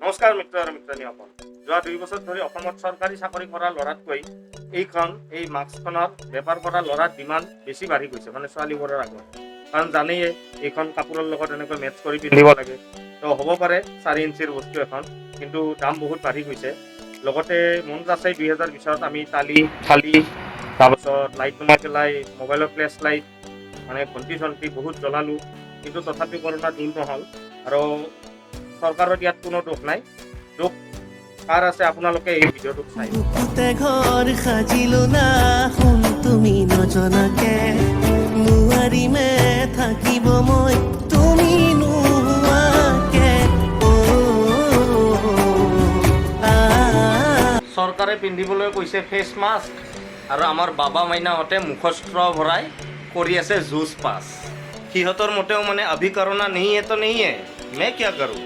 নমস্কাৰ মিত্ৰ আৰু মিত্ৰণীসকল। যোৱা 2 বছৰ ধৰি অসমত চৰকাৰী চাকৰি কৰা ল'ৰাতকৈ এই মাস্কখনৰ বেপাৰ কৰা ল'ৰাৰ ডিমাণ্ড বেছি বাঢ়ি গৈছে, মানে ছোৱালীবোৰৰ আগত। কাৰণ জানেই এইখন কাপোৰৰ লগত এনেকৈ মেটচ কৰি পিন্ধিব লাগে, তো হ'ব পাৰে 4 ইঞ্চিৰ বস্তু এখন, কিন্তু দাম বহুত বাঢ়ি গৈছে। লগতে মনত আছে 2020ত আমি থালি তাৰপিছত লাইট নমাই পেলাই মোবাইলৰ ফ্লেছ লাইট মানে ঘণ্টি বহুত জ্বলালোঁ, কিন্তু তথাপি কৰোণা দূৰ নহ'ল। আৰু চৰকাৰৰ ইয়াত কোনো দোষ নাই, দোষ কাৰ আছে আপোনালোকে এই ভিডিঅ'টো চাই। ঘৰ সাজিলো না তুমি নজনাকে নোৱাৰিমে থাকিব মই তুমি নোহোৱাকে। চৰকাৰে পিন্ধিবলৈ কৈছে ফেচ মাস্ক, আৰু আমাৰ বাবা মাইনাহঁতে মুখস্ত্ৰ ভৰাই কৰি আছে জুচ পাছ। সিহঁতৰ মতেও মানে অভি কৰোণা নেহিয়ে তো নেহিয়ে, মে কিয়া কৰোঁ।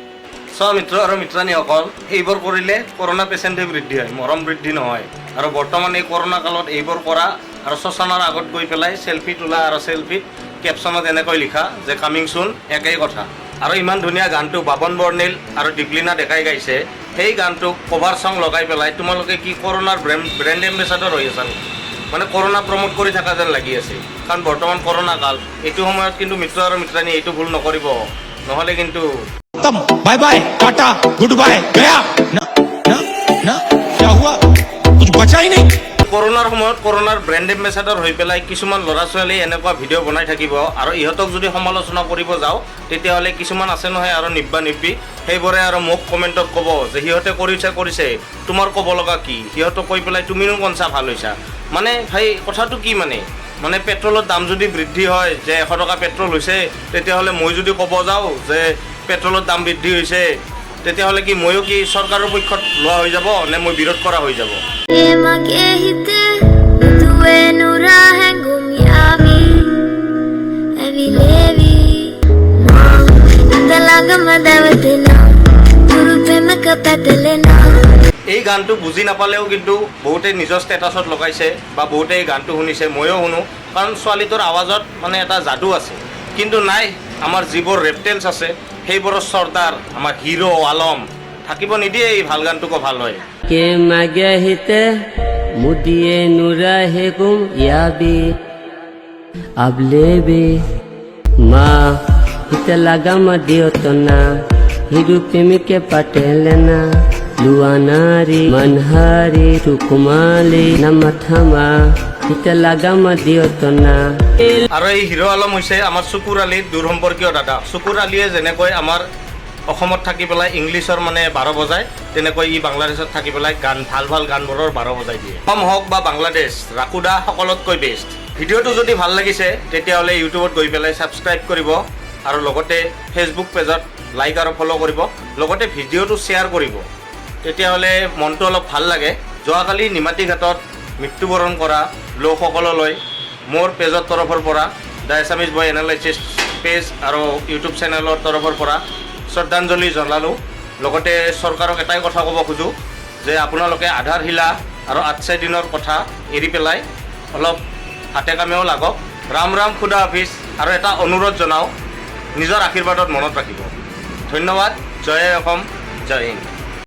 মিত্ৰ আৰু মিত্ৰাণীসকল, এইবোৰ কৰিলে কৰোণা পেচেণ্টে বৃদ্ধি হয়, মৰম বৃদ্ধি নহয়। আৰু বৰ্তমান এই কৰোণা কালত এইবোৰ কৰা আৰু শ্মশানৰ আগত গৈ পেলাই চেলফি তোলা, আৰু চেলফিত কেপশ্যনত এনেকৈ লিখা যে কামিং চুন, একেই কথা। আৰু ইমান ধুনীয়া গানটো বাবন বৰ্ণিল আৰু দীপলিনা ডেকাই গাইছে, সেই গানটোক কভাৰ চং লগাই পেলাই তোমালোকে কি কৰোণাৰ ব্ৰেণ্ড এম্বেচাডৰ হৈ আছা নেকি? মানে কৰোণা প্ৰমোট কৰি থকা যেন লাগি আছে, কাৰণ বৰ্তমান কৰোণা কাল। এইটো সময়ত কিন্তু মিত্ৰ আৰু মিত্ৰাণী এইটো ভুল নকৰিব, নহ'লে কিন্তু bye bye tata goodbye गया ना ना ना क्या हुआ कुछ बचा ही नहीं। কৰোণাৰ সময়ত কৰোণাৰ ব্ৰেণ্ড এম্বেচাডৰ হৈ পেলাই কিছুমান ল'ৰা ছোৱালী এনেকুৱা ভিডিঅ' বনাই থাকিব, আৰু ইহঁতক যদি সমালোচনা কৰিব যাওঁ তেতিয়াহ'লে কিছুমান আছে নহয় আৰু নিব্বি সেইবোৰে আৰু মোক কমেণ্টত ক'ব যে সিহঁতে কৰিছে তোমাৰ ক'ব লগা কি, সিহঁতক কৈ পেলাই তুমিনো কনচা ভাল হৈছা। মানে ভাই কথাটো কি মানে পেট্ৰলৰ দাম যদি বৃদ্ধি হয়, যে 100 টকা পেট্ৰল হৈছে, তেতিয়াহ'লে মই যদি ক'ব যাওঁ যে পেট্ৰলৰ দাম বৃদ্ধি হৈছে, তেতিয়াহ'লে কি ময়ো কি চৰকাৰৰ পক্ষত লোৱা হৈ যাব, নে মই বিৰোধ কৰা হৈ যাব? এই গানটো বুজি নাপালেও কিন্তু বহুতে নিজৰ ষ্টেটাছত লগাইছে বা বহুতে এই গানটো শুনিছে, ময়ো শুনো, কাৰণ ছোৱালীটোৰ আৱাজত মানে এটা যাদু আছে। কিন্তু নাই, আমাৰ যিবোৰ ৰেপটেলছ আছে সেইবোৰৰ চৰ্দাৰ আমাৰ হিৰো আলম থাকিব নিদিয়ে এই ভাল গানটোকো ভাল হয়। কে মাগে হিতে মুদিয়ে নুৰাহে গুম ইয়াবি আবলেবি মা হিতে লাগাম দিয়তনা হিৰু প্ৰেমিকে পাটেলেনা লুয়ানাৰি মনহাৰি টুকুমালি নামাথামা হিতে লাগাম দিয়তনা। আৰু এই হিৰো আলম হৈছে আমাৰ চকুৰ আলীৰ দূৰ সম্পৰ্কীয় দাদা। চকুৰ আলীয়ে যেনেকৈ আমাৰ অসমত থাকি পেলাই ইংলিছৰ মানে 12 বজায়, তেনেকৈ ই বাংলাদেশত থাকি পেলাই গান ভাল গানবোৰৰ 12 বজাই দিয়ে। অসম হওক বা বাংলাদেশ, ৰাকুদা সকলোতকৈ বেষ্ট। ভিডিঅ'টো যদি ভাল লাগিছে তেতিয়াহ'লে ইউটিউবত গৈ পেলাই ছাবস্ক্ৰাইব কৰিব, আৰু লগতে ফেচবুক পেজত লাইক আৰু ফ'ল' কৰিব, লগতে ভিডিঅ'টো শ্বেয়াৰ কৰিব, তেতিয়াহ'লে মনটো অলপ ভাল লাগে। যোৱাকালি নিমাতী ঘাটত মৃত্যুবৰণ কৰা লোকসকললৈ মোৰ পেজৰ তৰফৰ পৰা, the Assamese boy analysis page আৰু ইউটিউব চেনেলৰ তৰফৰ পৰা শ্ৰদ্ধাঞ্জলি জনালোঁ। লগতে চৰকাৰক এটাই কথা ক'ব খোজোঁ যে আপোনালোকে আধাৰশিলা আৰু 8 দিনৰ কথা এৰি পেলাই অলপ হাতে কামেও লাগক। ৰাম খুদা হাফিজ। আৰু এটা অনুৰোধ জনাওঁ, নিজৰ আশীৰ্বাদত মনত ৰাখিব। ধন্যবাদ। জয় অসম, জয় হিন্দ।